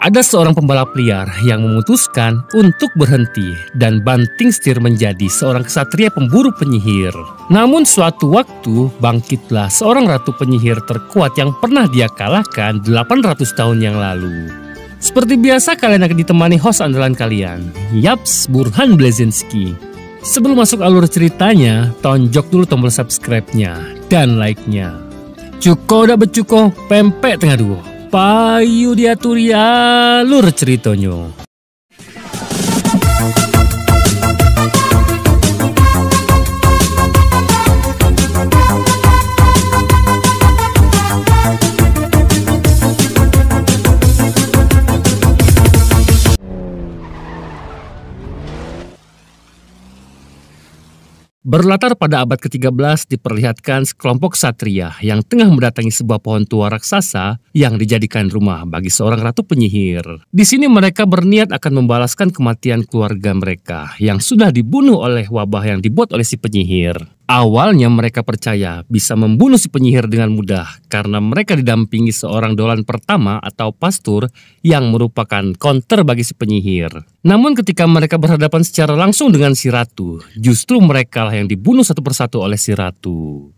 Ada seorang pembalap liar yang memutuskan untuk berhenti dan banting setir menjadi seorang ksatria pemburu penyihir. Namun suatu waktu bangkitlah seorang ratu penyihir terkuat yang pernah dia kalahkan 800 tahun yang lalu. Seperti biasa kalian akan ditemani host andalan kalian, Yaps Burhan Blazinski. Sebelum masuk alur ceritanya, tonjok dulu tombol subscribe-nya dan like-nya. Cuko udah becuko, pempek tengah dua. Payu diaturi alur ceritanya. Berlatar pada abad ke-13 diperlihatkan sekelompok ksatria yang tengah mendatangi sebuah pohon tua raksasa yang dijadikan rumah bagi seorang ratu penyihir. Di sini mereka berniat akan membalaskan kematian keluarga mereka yang sudah dibunuh oleh wabah yang dibuat oleh si penyihir. Awalnya mereka percaya bisa membunuh si penyihir dengan mudah karena mereka didampingi seorang dolan pertama atau pastur yang merupakan counter bagi si penyihir. Namun ketika mereka berhadapan secara langsung dengan si ratu, justru mereka lah yang dibunuh satu persatu oleh si ratu.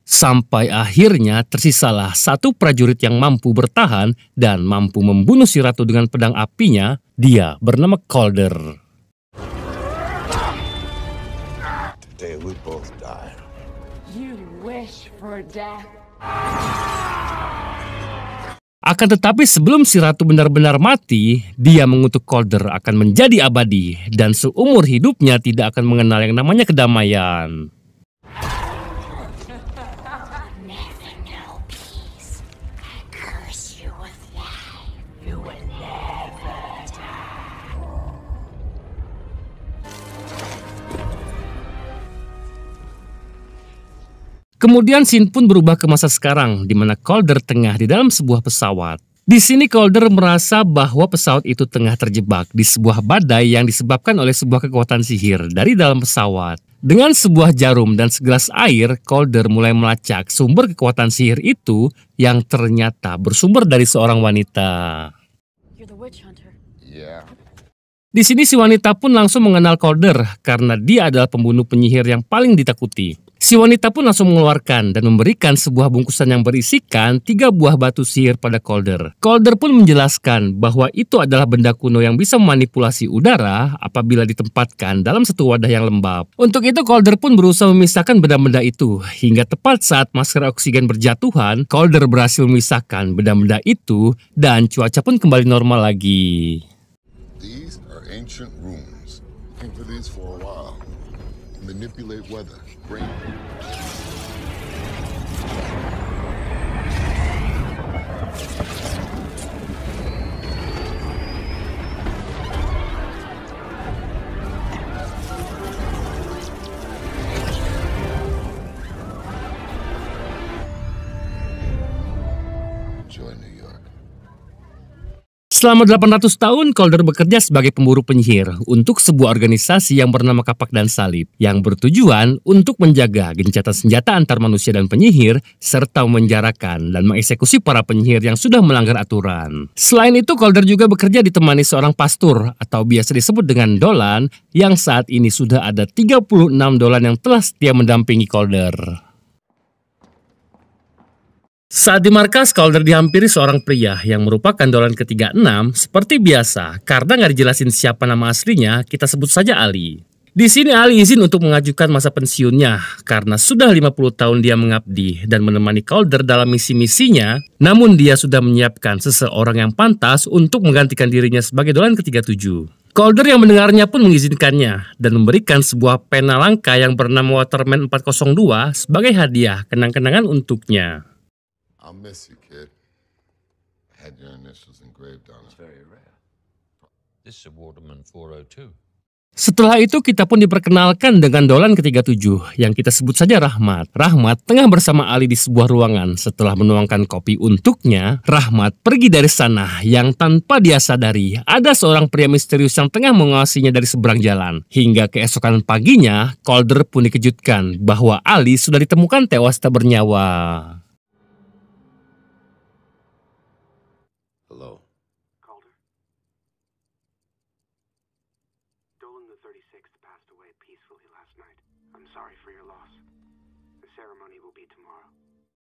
Sampai akhirnya tersisalah satu prajurit yang mampu bertahan dan mampu membunuh si ratu dengan pedang apinya. Dia bernama Calder. Today we both die. You wish for death. Akan tetapi sebelum si ratu benar-benar mati, dia mengutuk Calder akan menjadi abadi dan seumur hidupnya tidak akan mengenal yang namanya kedamaian. Kemudian scene pun berubah ke masa sekarang, di mana Calder tengah di dalam sebuah pesawat. Di sini Calder merasa bahwa pesawat itu tengah terjebak di sebuah badai yang disebabkan oleh sebuah kekuatan sihir dari dalam pesawat. Dengan sebuah jarum dan segelas air, Calder mulai melacak sumber kekuatan sihir itu yang ternyata bersumber dari seorang wanita. You're the witch hunter. Yeah. Di sini si wanita pun langsung mengenal Calder karena dia adalah pembunuh penyihir yang paling ditakuti. Si wanita pun langsung mengeluarkan dan memberikan sebuah bungkusan yang berisikan 3 buah batu sihir pada Calder. Calder pun menjelaskan bahwa itu adalah benda kuno yang bisa memanipulasi udara apabila ditempatkan dalam satu wadah yang lembab. Untuk itu Calder pun berusaha memisahkan benda-benda itu. Hingga tepat saat masker oksigen berjatuhan, Calder berhasil memisahkan benda-benda itu dan cuaca pun kembali normal lagi. These are ancient runes. Looking for these for a while. Manipulate weather. Rain. Enjoy New York. Selama 800 tahun, Calder bekerja sebagai pemburu penyihir untuk sebuah organisasi yang bernama Kapak dan Salib, yang bertujuan untuk menjaga gencatan senjata antar manusia dan penyihir, serta memenjarakan dan mengeksekusi para penyihir yang sudah melanggar aturan. Selain itu, Calder juga bekerja ditemani seorang pastur, atau biasa disebut dengan Dolan, yang saat ini sudah ada 36 Dolan yang telah setia mendampingi Calder. Saat di markas, Calder dihampiri seorang pria yang merupakan Dolan ke-36. Seperti biasa, karena nggak dijelasin siapa nama aslinya, kita sebut saja Ali. Di sini Ali izin untuk mengajukan masa pensiunnya karena sudah 50 tahun dia mengabdi dan menemani Calder dalam misi-misinya. Namun dia sudah menyiapkan seseorang yang pantas untuk menggantikan dirinya sebagai Dolan ke-37. Calder yang mendengarnya pun mengizinkannya dan memberikan sebuah pena langka yang bernama Waterman 402 sebagai hadiah kenang-kenangan untuknya. I'll miss you, kid. I had your initials engraved on it. Very rare. This is a Waterman 402. Setelah itu kita pun diperkenalkan dengan Dolan ke-37 yang kita sebut saja Rahmat. Rahmat tengah bersama Ali di sebuah ruangan. Setelah menuangkan kopi untuknya, Rahmat pergi dari sana yang tanpa dia sadari ada seorang pria misterius yang tengah mengawasinya dari seberang jalan. Hingga keesokan paginya, Calder pun dikejutkan bahwa Ali sudah ditemukan tewas tak bernyawa. Hello. Calder. Dolan the 36th passed away peacefully last night. I'm sorry for your loss. The ceremony will be tomorrow.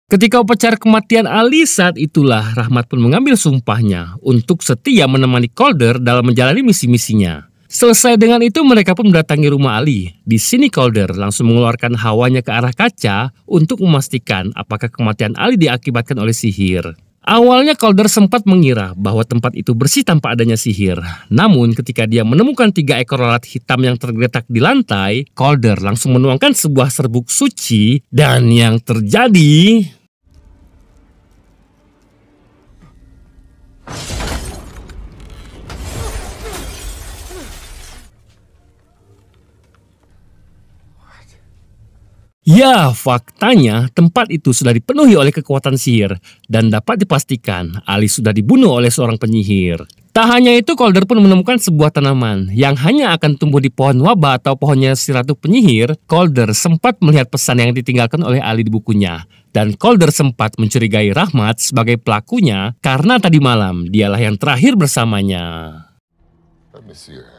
Ketika upacara kematian Ali, saat itulah Rahmat pun mengambil sumpahnya untuk setia menemani Calder dalam menjalani misi-misinya. Selesai dengan itu, mereka pun mendatangi rumah Ali. Di sini Calder langsung mengeluarkan hawanya ke arah kaca untuk memastikan apakah kematian Ali diakibatkan oleh sihir. Awalnya Calder sempat mengira bahwa tempat itu bersih tanpa adanya sihir. Namun ketika dia menemukan 3 ekor lalat hitam yang tergeletak di lantai, Calder langsung menuangkan sebuah serbuk suci dan yang terjadi... Ya, faktanya tempat itu sudah dipenuhi oleh kekuatan sihir dan dapat dipastikan Ali sudah dibunuh oleh seorang penyihir. Tak hanya itu, Calder pun menemukan sebuah tanaman yang hanya akan tumbuh di pohon wabah atau pohonnya si ratu penyihir. Calder sempat melihat pesan yang ditinggalkan oleh Ali di bukunya. Dan Calder sempat mencurigai Rahmat sebagai pelakunya karena tadi malam dialah yang terakhir bersamanya. Let me see your hands.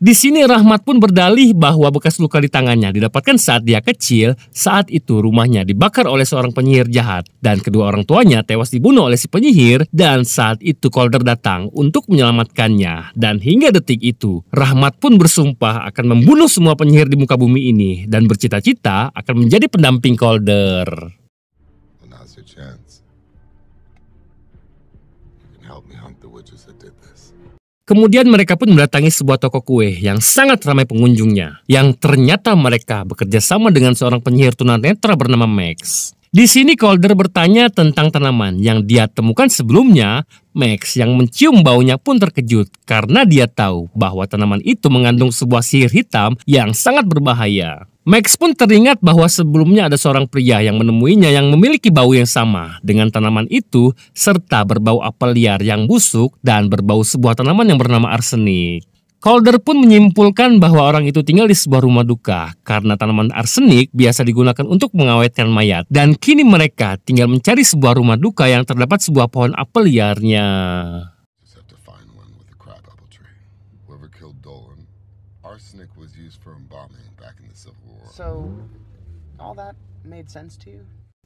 Di sini Rahmat pun berdalih bahwa bekas luka di tangannya didapatkan saat dia kecil. Saat itu rumahnya dibakar oleh seorang penyihir jahat dan kedua orang tuanya tewas dibunuh oleh si penyihir. Dan saat itu Calder datang untuk menyelamatkannya. Dan hingga detik itu Rahmat pun bersumpah akan membunuh semua penyihir di muka bumi ini dan bercita-cita akan menjadi pendamping Calder. Well, now's your chance. You can help me hunt the witches that did this. Kemudian mereka pun mendatangi sebuah toko kue yang sangat ramai pengunjungnya, yang ternyata mereka bekerja sama dengan seorang penyihir tunanetra bernama Max. Di sini Calder bertanya tentang tanaman yang dia temukan sebelumnya. Max yang mencium baunya pun terkejut karena dia tahu bahwa tanaman itu mengandung sebuah sihir hitam yang sangat berbahaya. Max pun teringat bahwa sebelumnya ada seorang pria yang menemuinya yang memiliki bau yang sama dengan tanaman itu serta berbau apel liar yang busuk dan berbau sebuah tanaman yang bernama arsenik. Calder pun menyimpulkan bahwa orang itu tinggal di sebuah rumah duka karena tanaman arsenik biasa digunakan untuk mengawetkan mayat dan kini mereka tinggal mencari sebuah rumah duka yang terdapat sebuah pohon apel liarnya. Just have to find one with a crabapple tree. Whoever killed Dolan, arsenic was used for embalming back in the Civil War. So, all that made sense to you?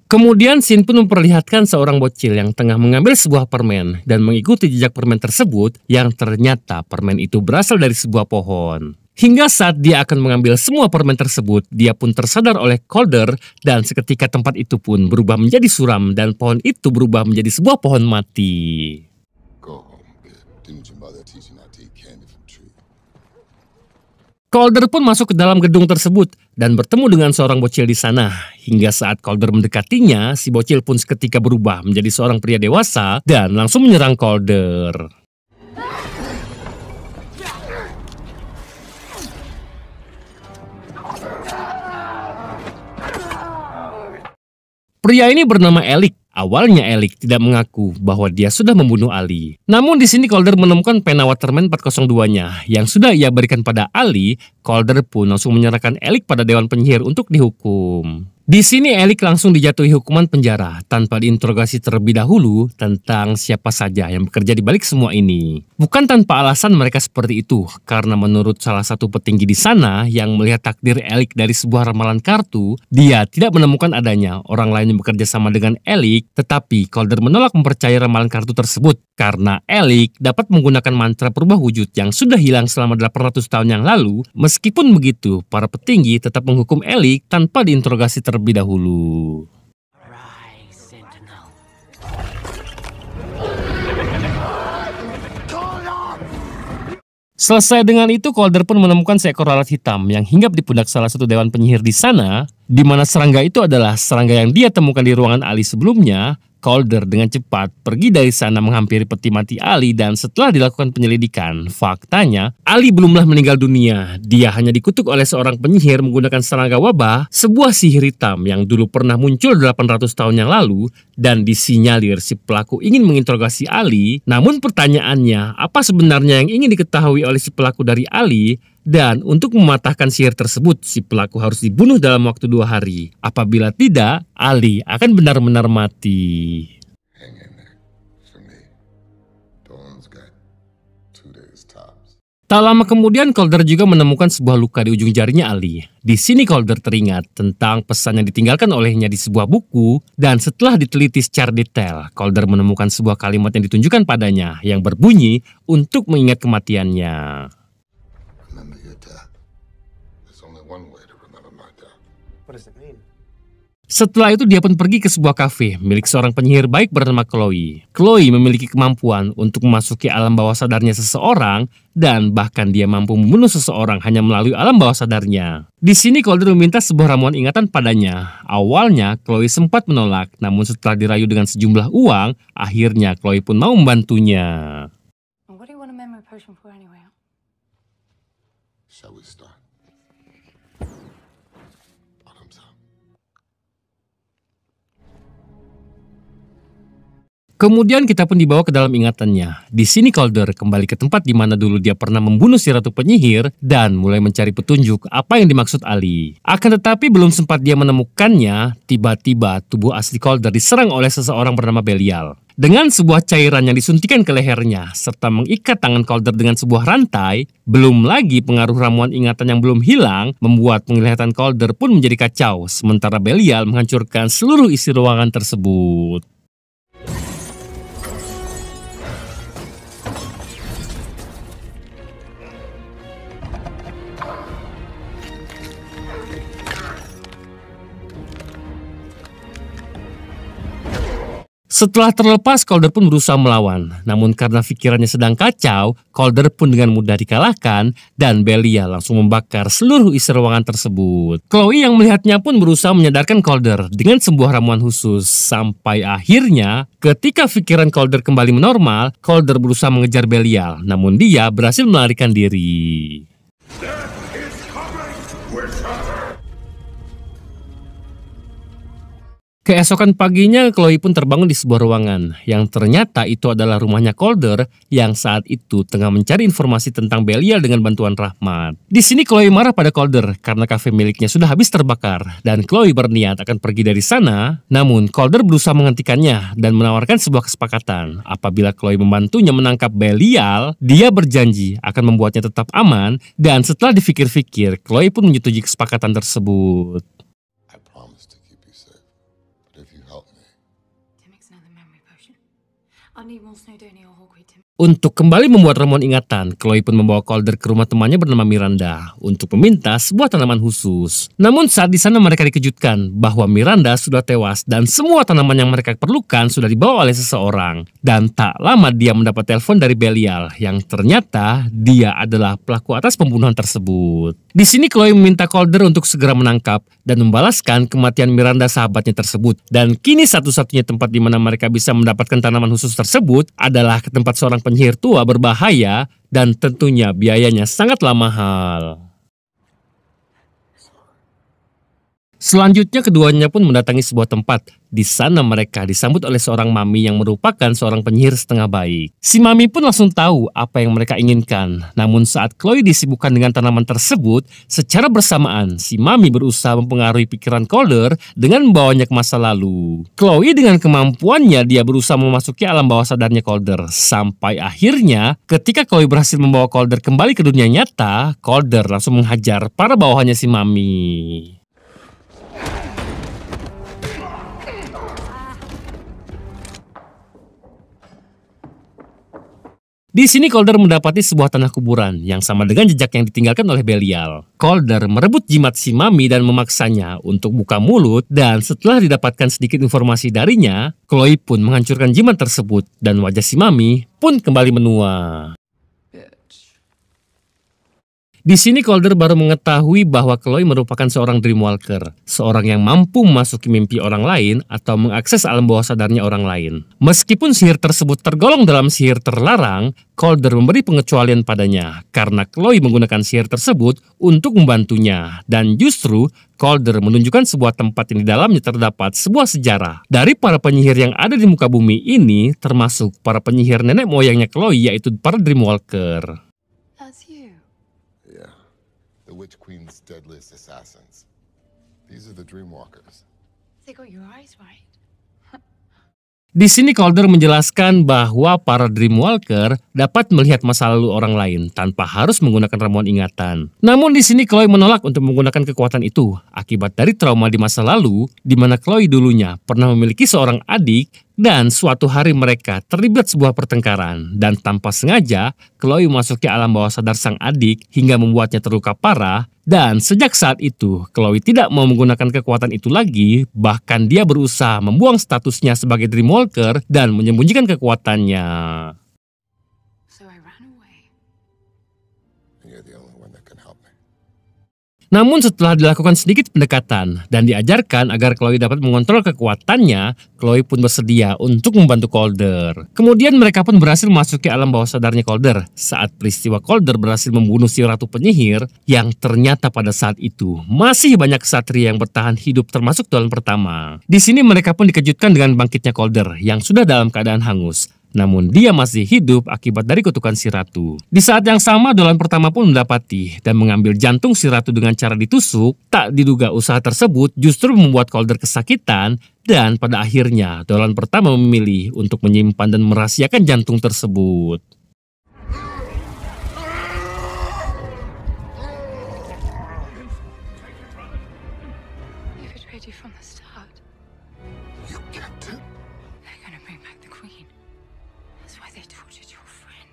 Kemudian Sin pun memperlihatkan seorang bocil yang tengah mengambil sebuah permen dan mengikuti jejak permen tersebut yang ternyata permen itu berasal dari sebuah pohon. Hingga saat dia akan mengambil semua permen tersebut, dia pun tersadar oleh Calder dan seketika tempat itu pun berubah menjadi suram dan pohon itu berubah menjadi sebuah pohon mati. Go home, kid. Didn't your mother teach you not to eat candy from tree? Calder pun masuk ke dalam gedung tersebut dan bertemu dengan seorang bocil di sana. Hingga saat Calder mendekatinya, si bocil pun seketika berubah menjadi seorang pria dewasa dan langsung menyerang Calder. Pria ini bernama Elik. Awalnya Elik tidak mengaku bahwa dia sudah membunuh Ali. Namun di sini Calder menemukan pena Waterman 402-nya yang sudah ia berikan pada Ali. Calder pun langsung menyerahkan Elik pada Dewan Penyihir untuk dihukum. Di sini Elik langsung dijatuhi hukuman penjara tanpa diinterogasi terlebih dahulu tentang siapa saja yang bekerja di balik semua ini. Bukan tanpa alasan mereka seperti itu, karena menurut salah satu petinggi di sana yang melihat takdir Elik dari sebuah ramalan kartu, dia tidak menemukan adanya orang lain yang bekerja sama dengan Elik, tetapi Calder menolak mempercayai ramalan kartu tersebut karena Elik dapat menggunakan mantra perubah wujud yang sudah hilang selama 800 tahun yang lalu. Meskipun begitu, para petinggi tetap menghukum Elik tanpa diinterogasi terlebih dahulu. Selesai dengan itu, Calder pun menemukan seekor lalat hitam yang hinggap di pundak salah satu dewan penyihir di sana, di mana serangga itu adalah serangga yang dia temukan di ruangan Ali sebelumnya. Calder dengan cepat pergi dari sana menghampiri peti mati Ali dan setelah dilakukan penyelidikan, faktanya Ali belumlah meninggal dunia. Dia hanya dikutuk oleh seorang penyihir menggunakan serangga wabah, sebuah sihir hitam yang dulu pernah muncul 800 tahun yang lalu dan disinyalir si pelaku ingin menginterogasi Ali. Namun pertanyaannya, apa sebenarnya yang ingin diketahui oleh si pelaku dari Ali? Dan untuk mematahkan sihir tersebut, si pelaku harus dibunuh dalam waktu 2 hari. Apabila tidak, Ali akan benar-benar mati. Hang in there. For me, Dolan's got 2 days tops. Tak lama kemudian, Calder juga menemukan sebuah luka di ujung jarinya Ali. Di sini Calder teringat tentang pesan yang ditinggalkan olehnya di sebuah buku, dan setelah diteliti secara detail, Calder menemukan sebuah kalimat yang ditunjukkan padanya yang berbunyi untuk mengingat kematiannya. Remember your death. There's only one way to remember my death. What does it mean? Setelah itu dia pun pergi ke sebuah kafe milik seorang penyihir baik bernama Chloe. Chloe memiliki kemampuan untuk memasuki alam bawah sadarnya seseorang dan bahkan dia mampu membunuh seseorang hanya melalui alam bawah sadarnya. Di sini Calder meminta sebuah ramuan ingatan padanya. Awalnya Chloe sempat menolak, namun setelah dirayu dengan sejumlah uang, akhirnya Chloe pun mau membantunya. What do you want a memory potion for anyway? Shall we start? Bottoms up. Kemudian kita pun dibawa ke dalam ingatannya. Di sini Calder kembali ke tempat di mana dulu dia pernah membunuh si ratu penyihir dan mulai mencari petunjuk apa yang dimaksud Ali. Akan tetapi belum sempat dia menemukannya, tiba-tiba tubuh asli Calder diserang oleh seseorang bernama Belial. Dengan sebuah cairan yang disuntikan ke lehernya serta mengikat tangan Calder dengan sebuah rantai, belum lagi pengaruh ramuan ingatan yang belum hilang membuat penglihatan Calder pun menjadi kacau, sementara Belial menghancurkan seluruh isi ruangan tersebut. Setelah terlepas, Calder pun berusaha melawan. Namun karena pikirannya sedang kacau, Calder pun dengan mudah dikalahkan dan Belial langsung membakar seluruh isi ruangan tersebut. Chloe yang melihatnya pun berusaha menyadarkan Calder dengan sebuah ramuan khusus. Sampai akhirnya, ketika pikiran Calder kembali menormal, Calder berusaha mengejar Belial. Namun dia berhasil melarikan diri. Keesokan paginya, Chloe pun terbangun di sebuah ruangan yang ternyata itu adalah rumahnya Calder yang saat itu tengah mencari informasi tentang Belial dengan bantuan Rahmat. Di sini Chloe marah pada Calder karena kafe miliknya sudah habis terbakar dan Chloe berniat akan pergi dari sana. Namun Calder berusaha menghentikannya dan menawarkan sebuah kesepakatan. Apabila Chloe membantunya menangkap Belial, dia berjanji akan membuatnya tetap aman dan setelah dipikir-pikir, Chloe pun menyetujui kesepakatan tersebut. I promise to keep you safe. But if you help me, To mix another memory potion. I need more Snowdonia or Hawkweed to Untuk kembali membuat ramuan ingatan, Chloe pun membawa Calder ke rumah temannya bernama Miranda untuk meminta sebuah tanaman khusus. Namun saat di sana mereka dikejutkan bahwa Miranda sudah tewas dan semua tanaman yang mereka perlukan sudah dibawa oleh seseorang. Dan tak lama dia mendapat telepon dari Belial yang ternyata dia adalah pelaku atas pembunuhan tersebut. Di sini Chloe meminta Calder untuk segera menangkap dan membalaskan kematian Miranda sahabatnya tersebut. Dan kini satu-satunya tempat di mana mereka bisa mendapatkan tanaman khusus tersebut adalah ke tempat seorang penyihir tua berbahaya dan tentunya biayanya sangatlah mahal. Selanjutnya keduanya pun mendatangi sebuah tempat. Di sana mereka disambut oleh seorang mami yang merupakan seorang penyihir setengah baik. Si mami pun langsung tahu apa yang mereka inginkan. Namun saat Chloe disibukkan dengan tanaman tersebut, secara bersamaan si mami berusaha mempengaruhi pikiran Calder dengan membawanya ke masa lalu. Chloe dengan kemampuannya dia berusaha memasuki alam bawah sadarnya Calder. Sampai akhirnya ketika Chloe berhasil membawa Calder kembali ke dunia nyata, Calder langsung menghajar para bawahannya si mami. Di sini Calder mendapati sebuah tanah kuburan yang sama dengan jejak yang ditinggalkan oleh Belial. Calder merebut jimat si mami dan memaksanya untuk buka mulut dan setelah didapatkan sedikit informasi darinya, Chloe pun menghancurkan jimat tersebut dan wajah si mami pun kembali menua. Di sini Calder baru mengetahui bahwa Chloe merupakan seorang Dreamwalker, seorang yang mampu memasuki mimpi orang lain atau mengakses alam bawah sadarnya orang lain. Meskipun sihir tersebut tergolong dalam sihir terlarang, Calder memberi pengecualian padanya karena Chloe menggunakan sihir tersebut untuk membantunya, dan justru Calder menunjukkan sebuah tempat yang di dalamnya terdapat sebuah sejarah dari para penyihir yang ada di muka bumi ini, termasuk para penyihir nenek moyangnya Chloe, yaitu para Dreamwalker. That's you. Yeah. The Witch Queen's deadliest assassins. These are the Dreamwalkers. They got your eyes right. Di sini Calder menjelaskan bahwa para Dreamwalker dapat melihat masa lalu orang lain tanpa harus menggunakan ramuan ingatan. Namun di sini Chloe menolak untuk menggunakan kekuatan itu akibat dari trauma di masa lalu, di mana Chloe dulunya pernah memiliki seorang adik dan suatu hari mereka terlibat sebuah pertengkaran, dan tanpa sengaja Chloe memasuki alam bawah sadar sang adik hingga membuatnya terluka parah. Dan sejak saat itu, Chloe tidak mau menggunakan kekuatan itu lagi, bahkan dia berusaha membuang statusnya sebagai Dreamwalker dan menyembunyikan kekuatannya. So I ran away. And you're the only one that can help me. Namun setelah dilakukan sedikit pendekatan dan diajarkan agar Chloe dapat mengontrol kekuatannya, Chloe pun bersedia untuk membantu Calder. Kemudian mereka pun berhasil memasuki alam bawah sadarnya Calder saat peristiwa Calder berhasil membunuh si ratu penyihir yang ternyata pada saat itu masih banyak ksatria yang bertahan hidup termasuk Dolan pertama. Di sini mereka pun dikejutkan dengan bangkitnya Calder yang sudah dalam keadaan hangus. Namun dia masih hidup akibat dari kutukan si ratu. Di saat yang sama, Dolan pertama pun mendapati dan mengambil jantung si ratu dengan cara ditusuk. Tak diduga usaha tersebut justru membuat Calder kesakitan, dan pada akhirnya Dolan pertama memilih untuk menyimpan dan merahasiakan jantung tersebut. They betrayed you from the start. You kept him? They're gonna bring back the Queen. That's why they tortured your friend.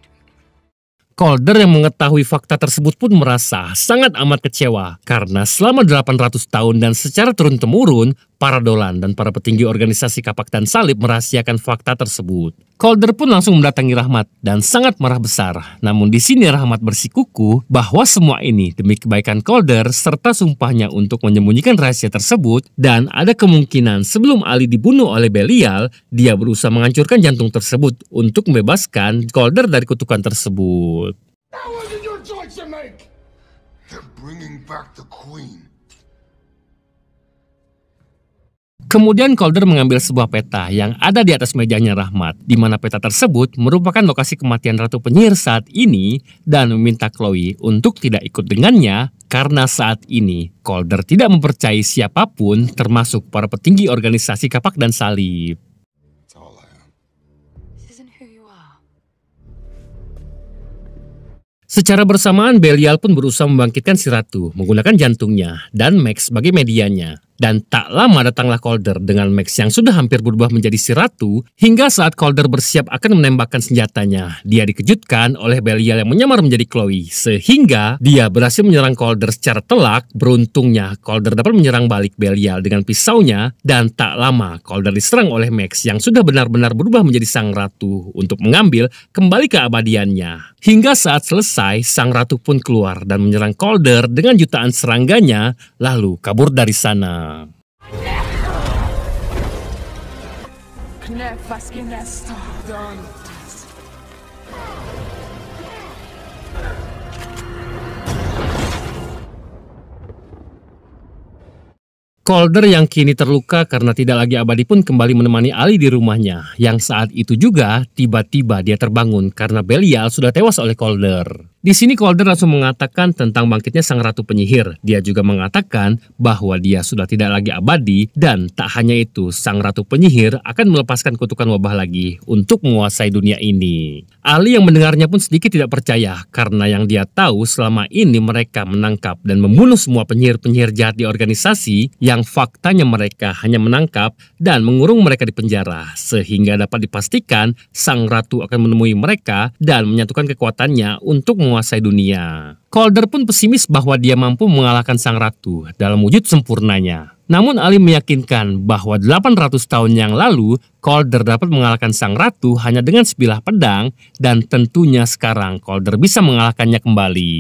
Calder yang mengetahui fakta tersebut pun merasa sangat amat kecewa karena selama 800 tahun dan secara turun-temurun, para Dolan dan para petinggi organisasi Kapak dan Salib merahasiakan fakta tersebut. Calder pun langsung mendatangi Rahmat dan sangat marah besar. Namun di sini Rahmat bersikukuh bahwa semua ini demi kebaikan Calder serta sumpahnya untuk menyembunyikan rahasia tersebut, dan ada kemungkinan sebelum Ali dibunuh oleh Belial, dia berusaha menghancurkan jantung tersebut untuk membebaskan Calder dari kutukan tersebut. That wasn't your choice to make! They're bringing back the Queen. Kemudian Calder mengambil sebuah peta yang ada di atas mejanya Rahmat, di mana peta tersebut merupakan lokasi kematian Ratu Penyihir saat ini, dan meminta Chloe untuk tidak ikut dengannya karena saat ini Calder tidak mempercayai siapapun termasuk para petinggi organisasi Kapak dan Salib. That's all I am. This isn't who you are. Secara bersamaan Belial pun berusaha membangkitkan si ratu menggunakan jantungnya dan Max sebagai medianya. Dan tak lama datanglah Calder dengan Max yang sudah hampir berubah menjadi si ratu, hingga saat Calder bersiap akan menembakkan senjatanya, dia dikejutkan oleh Belial yang menyamar menjadi Chloe, sehingga dia berhasil menyerang Calder secara telak. Beruntungnya Calder dapat menyerang balik Belial dengan pisaunya, dan tak lama Calder diserang oleh Max yang sudah benar-benar berubah menjadi sang ratu untuk mengambil kembali keabadiannya. Hingga saat selesai, sang ratu pun keluar dan menyerang Calder dengan jutaan serangganya, lalu kabur dari sana. Calder yang kini terluka karena tidak lagi abadi pun kembali menemani Ali di rumahnya, yang saat itu juga tiba-tiba dia terbangun karena Belial sudah tewas oleh Calder. Di sini Calder langsung mengatakan tentang bangkitnya sang ratu penyihir. Dia juga mengatakan bahwa dia sudah tidak lagi abadi, dan tak hanya itu, sang ratu penyihir akan melepaskan kutukan wabah lagi untuk menguasai dunia ini. Ali yang mendengarnya pun sedikit tidak percaya karena yang dia tahu selama ini mereka menangkap dan membunuh semua penyihir-penyihir jahat di organisasi, yang faktanya mereka hanya menangkap dan mengurung mereka di penjara, sehingga dapat dipastikan sang ratu akan menemui mereka dan menyatukan kekuatannya untuk menguasai dunia. Calder pun pesimis bahwa dia mampu mengalahkan sang ratu dalam wujud sempurnanya. Namun Ali meyakinkan bahwa 800 tahun yang lalu Calder dapat mengalahkan sang ratu hanya dengan sebilah pedang, dan tentunya sekarang Calder bisa mengalahkannya kembali.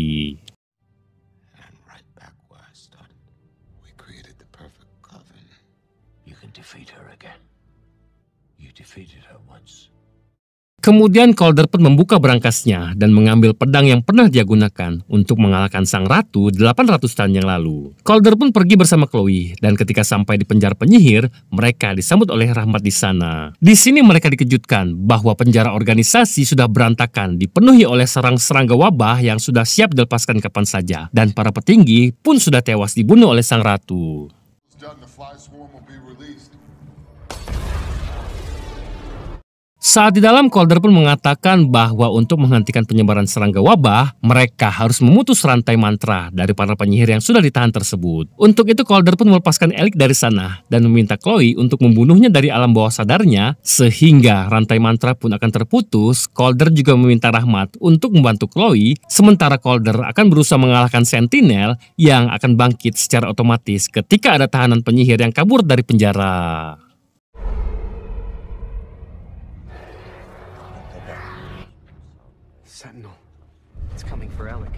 You defeated her once. Kemudian Calder pun membuka berangkasnya dan mengambil pedang yang pernah dia gunakan untuk mengalahkan sang ratu 800 tahun yang lalu. Calder pun pergi bersama Chloe, dan ketika sampai di penjara penyihir, mereka disambut oleh Rahmat di sana. Di sini mereka dikejutkan bahwa penjara organisasi sudah berantakan, dipenuhi oleh serang-serangga wabah yang sudah siap dilepaskan kapan saja, dan para petinggi pun sudah tewas dibunuh oleh sang ratu. Done, the fly swarm will be released. Saat di dalam, Calder pun mengatakan bahwa untuk menghentikan penyebaran serangga wabah, mereka harus memutus rantai mantra dari para penyihir yang sudah ditahan tersebut. Untuk itu, Calder pun melepaskan Alec dari sana dan meminta Chloe untuk membunuhnya dari alam bawah sadarnya, sehingga rantai mantra pun akan terputus. Calder juga meminta Rahmat untuk membantu Chloe, sementara Calder akan berusaha mengalahkan Sentinel yang akan bangkit secara otomatis ketika ada tahanan penyihir yang kabur dari penjara. Sentinel. It's coming for Alec.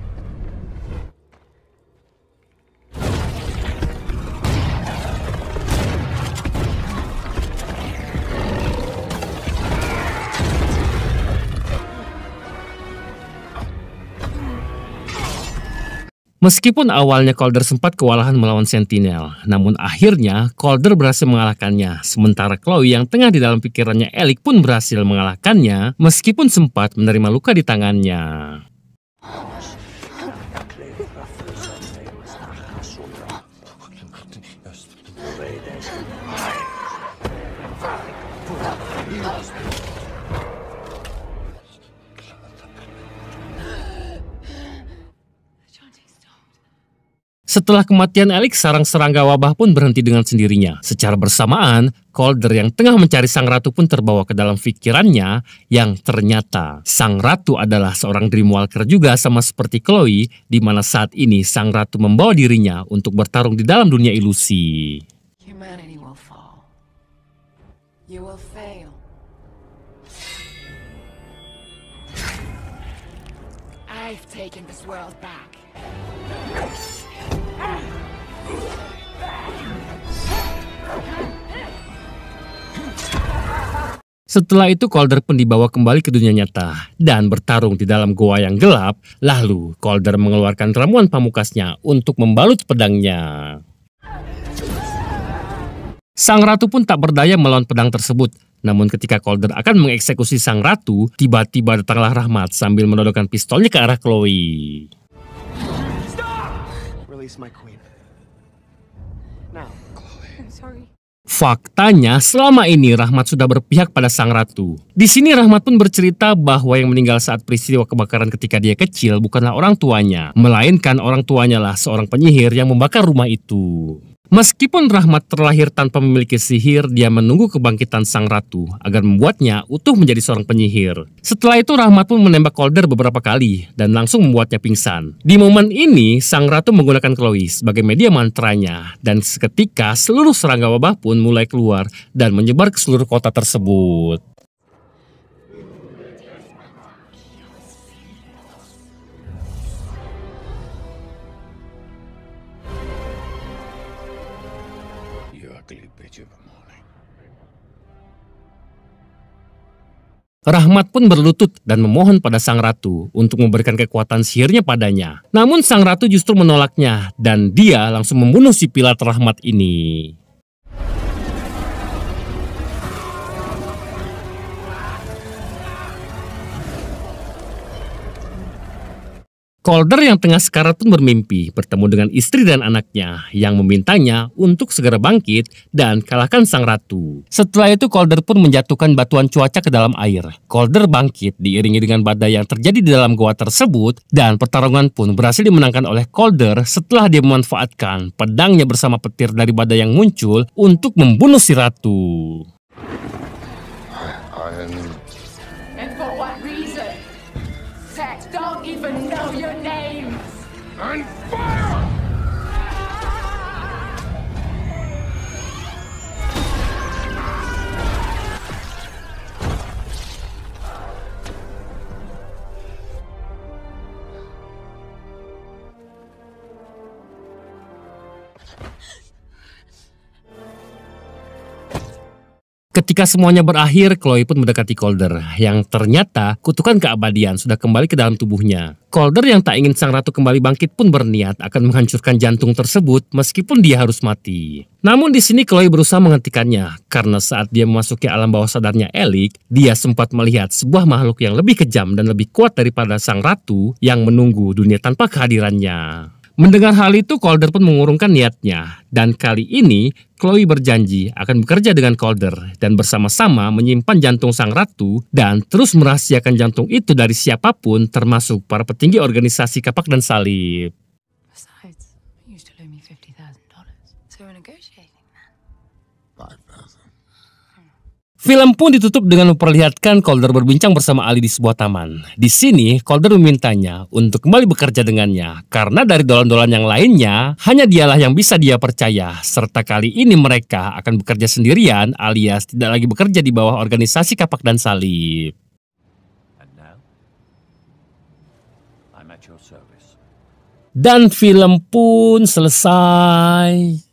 Meskipun awalnya Calder sempat kewalahan melawan Sentinel, namun akhirnya Calder berhasil mengalahkannya, sementara Chloe yang tengah di dalam pikirannya Alec pun berhasil mengalahkannya meskipun sempat menerima luka di tangannya. Setelah kematian Alec, sarang-serangga wabah pun berhenti dengan sendirinya. Secara bersamaan, Calder yang tengah mencari sang ratu pun terbawa ke dalam pikirannya yang ternyata sang ratu adalah seorang Dreamwalker juga sama seperti Chloe, di mana saat ini sang ratu membawa dirinya untuk bertarung di dalam dunia ilusi. Humanity will fall. You will fail. I've taken this world back. Setelah itu Calder pun dibawa kembali ke dunia nyata dan bertarung di dalam goa yang gelap. Lalu Calder mengeluarkan ramuan pamukasnya untuk membalut pedangnya. Sang ratu pun tak berdaya melawan pedang tersebut. Namun ketika Calder akan mengeksekusi sang ratu, tiba-tiba datanglah Rahmat sambil menodongkan pistolnya ke arah Chloe. Release my queen. Now. I'm sorry. Faktanya, selama ini Rahmat sudah berpihak pada sang ratu. Di sini Rahmat pun bercerita bahwa yang meninggal saat peristiwa kebakaran ketika dia kecil bukanlah orang tuanya, melainkan orang tuanya lah seorang penyihir yang membakar rumah itu. Meskipun Rahmat terlahir tanpa memiliki sihir, dia menunggu kebangkitan sang ratu agar membuatnya utuh menjadi seorang penyihir. Setelah itu Rahmat pun menembak Calder beberapa kali dan langsung membuatnya pingsan. Di momen ini, sang ratu menggunakan Chloe sebagai media mantranya, dan seketika seluruh serangga wabah pun mulai keluar dan menyebar ke seluruh kota tersebut. Rahmat pun berlutut dan memohon pada sang ratu untuk memberikan kekuatan sihirnya padanya. Namun sang ratu justru menolaknya dan dia langsung membunuh si Pilat Rahmat ini. Calder yang tengah sekarat pun bermimpi bertemu dengan istri dan anaknya yang memintanya untuk segera bangkit dan kalahkan sang ratu. Setelah itu Calder pun menjatuhkan batuan cuaca ke dalam air. Calder bangkit diiringi dengan badai yang terjadi di dalam goa tersebut, dan pertarungan pun berhasil dimenangkan oleh Calder setelah dia memanfaatkan pedangnya bersama petir dari badai yang muncul untuk membunuh si ratu. And for what reason? Sex don't even know your name. And fire! Ketika semuanya berakhir, Chloe pun mendekati Calder yang ternyata kutukan keabadian sudah kembali ke dalam tubuhnya. Calder yang tak ingin sang ratu kembali bangkit pun berniat akan menghancurkan jantung tersebut meskipun dia harus mati. Namun di sini Chloe berusaha menghentikannya karena saat dia memasuki alam bawah sadarnya Alec, dia sempat melihat sebuah makhluk yang lebih kejam dan lebih kuat daripada sang ratu yang menunggu dunia tanpa kehadirannya. Mendengar hal itu, Calder pun mengurungkan niatnya. Dan kali ini, Chloe berjanji akan bekerja dengan Calder dan bersama-sama menyimpan jantung sang ratu dan terus merahasiakan jantung itu dari siapapun termasuk para petinggi organisasi Kapak dan Salib. Besides, you used to loan me $50,000. So we're negotiating then. 5,000. Film pun ditutup dengan memperlihatkan Calder berbincang bersama Ali di sebuah taman. Di sini, Calder memintanya untuk kembali bekerja dengannya karena dari dolan-dolan yang lainnya, hanya dialah yang bisa dia percaya. Serta kali ini mereka akan bekerja sendirian alias tidak lagi bekerja di bawah organisasi Kapak dan Salib. And now, I'm at your service. Dan film pun selesai.